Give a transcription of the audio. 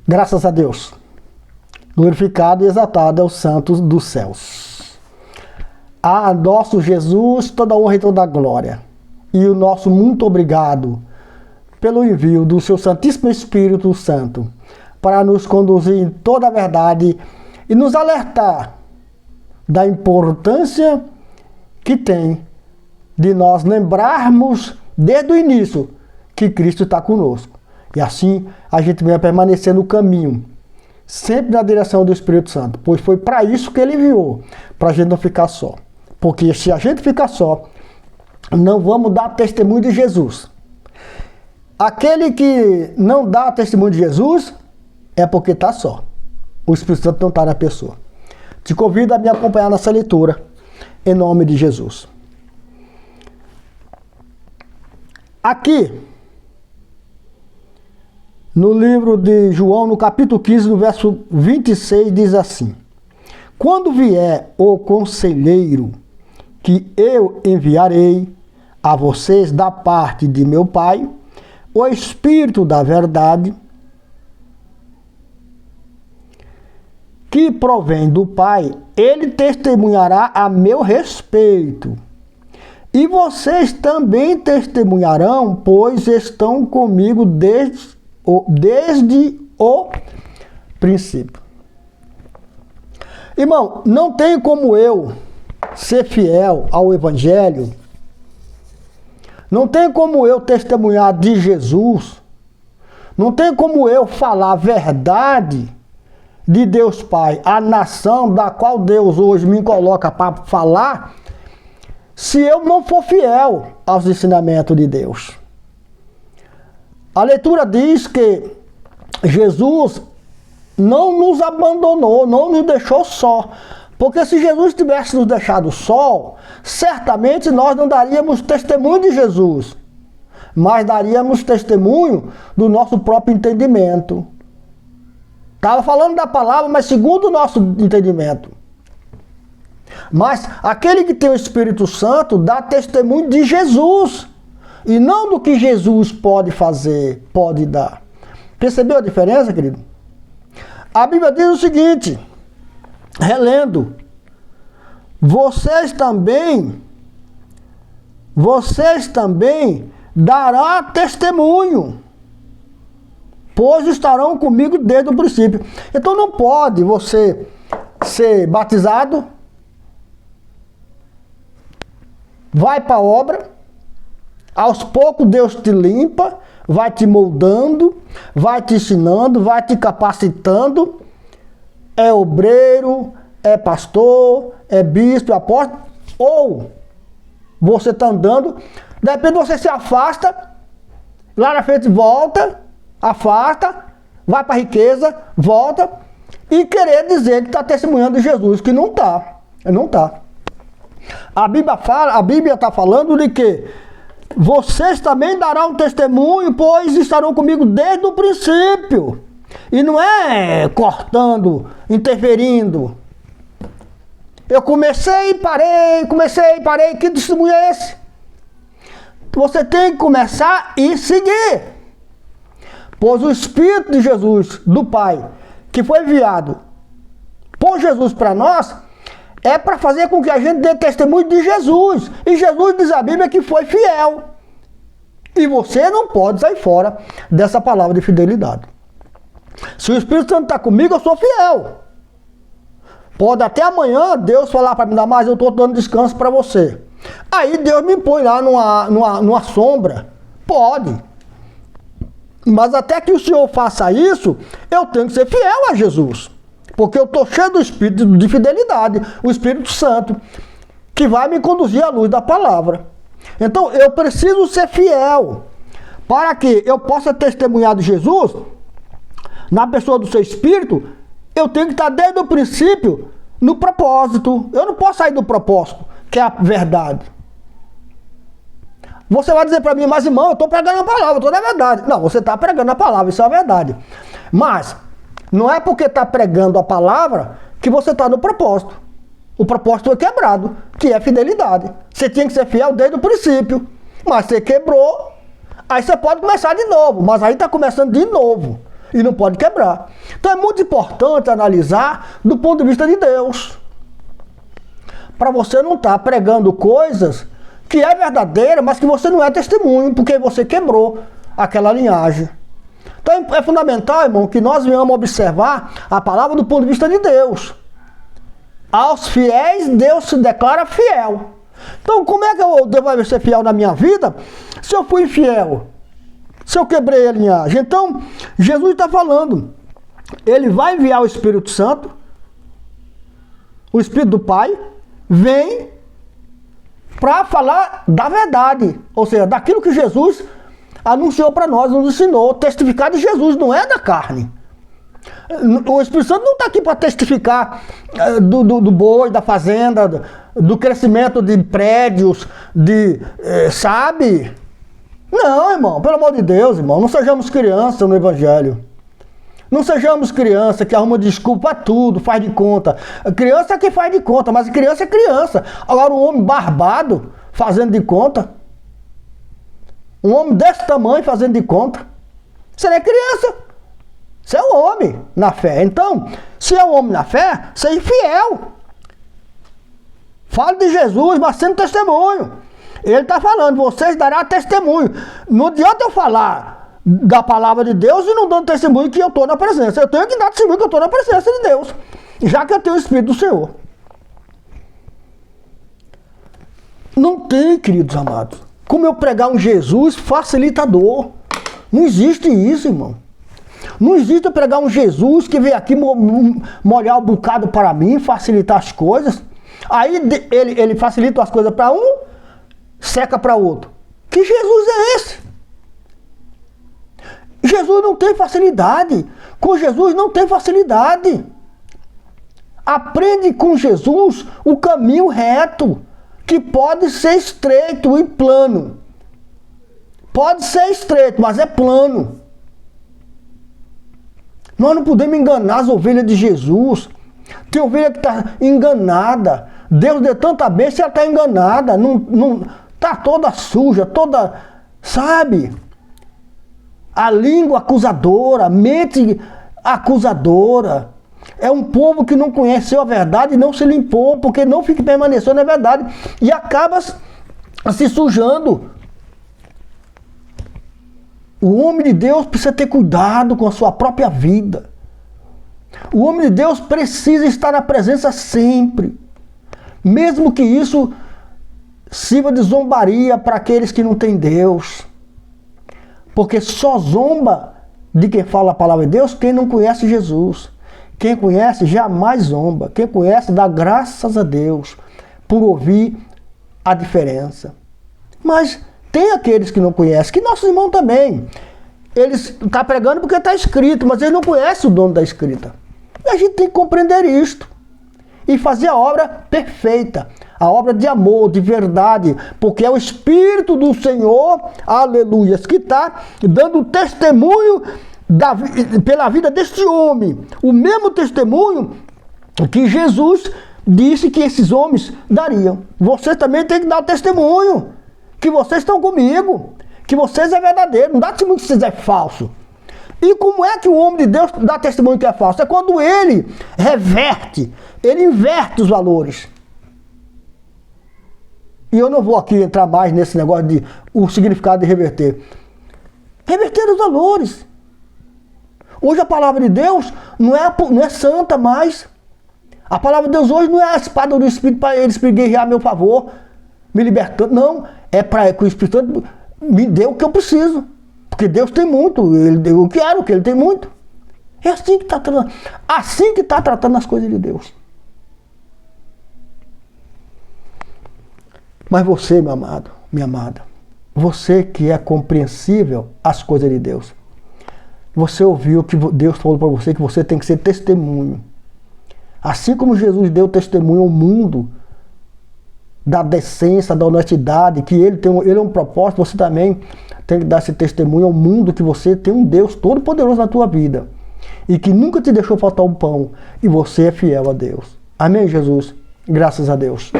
Graças a Deus. Glorificado e exaltado é o Santo dos céus. A nosso Jesus, toda honra e toda glória. E o nosso muito obrigado pelo envio do seu Santíssimo Espírito Santo para nos conduzir em toda a verdade e nos alertar da importância que tem de nós lembrarmos desde o início que Cristo está conosco. E assim a gente vai permanecer no caminho, sempre na direção do Espírito Santo, pois foi para isso que ele enviou, para a gente não ficar só. Porque se a gente ficar só, não vamos dar testemunho de Jesus. Aquele que não dá testemunho de Jesus é porque está só. O Espírito Santo não está na pessoa. Te convido a me acompanhar nessa leitura, em nome de Jesus. Aqui, no livro de João, no capítulo 15, no verso 26, diz assim: quando vier o conselheiro que eu enviarei a vocês da parte de meu Pai, o Espírito da verdade, que provém do Pai, ele testemunhará a meu respeito. E vocês também testemunharão, pois estão comigo desde o princípio. Irmão, não tem como eu ser fiel ao Evangelho, não tem como eu testemunhar de Jesus, não tem como eu falar a verdade de Deus Pai, a nação da qual Deus hoje me coloca para falar, se eu não for fiel aos ensinamentos de Deus. A leitura diz que Jesus não nos abandonou, não nos deixou só. Porque se Jesus tivesse nos deixado só, certamente nós não daríamos testemunho de Jesus, mas daríamos testemunho do nosso próprio entendimento. Estava falando da palavra, mas segundo o nosso entendimento. Mas aquele que tem o Espírito Santo dá testemunho de Jesus, e não do que Jesus pode fazer, pode dar. Percebeu a diferença, querido? A Bíblia diz o seguinte, relendo: vocês também darão testemunho, pois estarão comigo desde o princípio. Então não pode você ser batizado, vai para a obra, aos poucos Deus te limpa, vai te moldando, vai te ensinando, vai te capacitando, é obreiro, é pastor, é bispo, é apóstolo, ou você está andando, de repente você se afasta, lá na frente volta, afasta, vai para a riqueza, volta, e querer dizer que está testemunhando de Jesus, que não está, não está. A Bíblia está falando de que vocês também darão testemunho, pois estarão comigo desde o princípio. E não é cortando, interferindo. Eu comecei e parei, que testemunho é esse? Você tem que começar e seguir. Pois o Espírito de Jesus, do Pai, que foi enviado por Jesus para nós, é para fazer com que a gente dê testemunho de Jesus. E Jesus, diz a Bíblia, que foi fiel. E você não pode sair fora dessa palavra de fidelidade. Se o Espírito Santo está comigo, eu sou fiel. Pode até amanhã Deus falar para mim, mas eu estou dando descanso para você. Aí Deus me põe lá numa sombra. Pode. Mas até que o Senhor faça isso, eu tenho que ser fiel a Jesus. Porque eu estou cheio do Espírito de fidelidade, o Espírito Santo, que vai me conduzir à luz da palavra. Então eu preciso ser fiel, para que eu possa testemunhar de Jesus, na pessoa do seu Espírito. Eu tenho que estar desde o princípio no propósito. Eu não posso sair do propósito, que é a verdade. Você vai dizer para mim, mas irmão, eu estou pregando a palavra, eu estou na verdade. Não, você está pregando a palavra, isso é a verdade. Mas não é porque está pregando a palavra que você está no propósito. O propósito foi quebrado, que é fidelidade. Você tinha que ser fiel desde o princípio, mas você quebrou, aí você pode começar de novo, mas aí está começando de novo. e não pode quebrar. Então é muito importante analisar do ponto de vista de Deus. Para você não estar pregando coisas que é verdadeira, mas que você não é testemunho, porque você quebrou aquela linhagem. Então é fundamental, irmão, que nós venhamos observar a palavra do ponto de vista de Deus. Aos fiéis, Deus se declara fiel. Então como é que Deus vai ser fiel na minha vida se eu fui infiel? Se eu quebrei a linhagem? Então, Jesus está falando, ele vai enviar o Espírito Santo, o Espírito do Pai, vem para falar da verdade, ou seja, daquilo que Jesus anunciou para nós, nos ensinou. Testificar de Jesus, não é da carne. O Espírito Santo não está aqui para testificar do boi, da fazenda, do crescimento de prédios, sabe? Não, irmão, pelo amor de Deus, irmão, não sejamos crianças no Evangelho. Não sejamos criança que arruma desculpa para tudo, faz de conta. Criança é que faz de conta, mas criança é criança. Agora um homem barbado fazendo de conta. Um homem desse tamanho fazendo de conta. Você não é criança. Você é um homem na fé. Então, se é um homem na fé, seja fiel. Fale de Jesus, mas sendo testemunho. Ele está falando, vocês darão testemunho. Não adianta eu falar da palavra de Deus e não dando testemunho que eu estou na presença. Eu tenho que dar testemunho que eu estou na presença de Deus, já que eu tenho o Espírito do Senhor. Não tem, queridos amados, como eu pregar um Jesus facilitador. Não existe isso, irmão. Não existe eu pregar um Jesus que veio aqui molhar o bocado para mim, facilitar as coisas. Aí ele facilita as coisas para um, seca para outro. Que Jesus é esse? Jesus não tem facilidade. Com Jesus não tem facilidade. Aprende com Jesus o caminho reto, que pode ser estreito e plano. Pode ser estreito, mas é plano. Nós não podemos enganar as ovelhas de Jesus. Tem ovelha que está enganada. Deus deu tanta bênção e ela está enganada. Não está toda suja, toda, sabe? A língua acusadora, a mente acusadora. É um povo que não conheceu a verdade e não se limpou, porque não permaneceu na verdade. E acaba se sujando. O homem de Deus precisa ter cuidado com a sua própria vida. O homem de Deus precisa estar na presença sempre. Mesmo que isso sirva de zombaria para aqueles que não têm Deus. Porque só zomba de quem fala a palavra de Deus quem não conhece Jesus. Quem conhece jamais zomba. Quem conhece dá graças a Deus por ouvir a diferença. Mas tem aqueles que não conhecem, que nossos irmãos também. Eles estão pregando porque está escrito, mas eles não conhecem o dono da escrita. E a gente tem que compreender isto. E fazer a obra perfeita. A obra de amor, de verdade. Porque é o Espírito do Senhor, aleluias, que está dando testemunho pela vida deste homem. O mesmo testemunho que Jesus disse que esses homens dariam. Vocês também têm que dar testemunho. Que vocês estão comigo. Que vocês é verdadeiro. Não dá testemunho que vocês é falso. E como é que o homem de Deus dá testemunho que é falso? É quando ele reverte. Ele inverte os valores. E eu não vou aqui entrar mais nesse negócio de o significado de reverter. Reverter os valores. Hoje a palavra de Deus não é santa mais. A palavra de Deus hoje não é a espada do Espírito para ele guerrear a meu favor, me libertando. Não, é para que o Espírito Santo me dê o que eu preciso. Porque Deus tem muito, eu quero o que ele tem muito. É assim que está tratando as coisas de Deus. Mas você, meu amado, minha amada, você que é compreensível às coisas de Deus, você ouviu que Deus falou para você que você tem que ser testemunho. Assim como Jesus deu testemunho ao mundo da decência, da honestidade, que ele é um propósito, você também tem que dar esse testemunho ao mundo que você tem um Deus todo-poderoso na tua vida e que nunca te deixou faltar um pão e você é fiel a Deus. Amém, Jesus? Graças a Deus.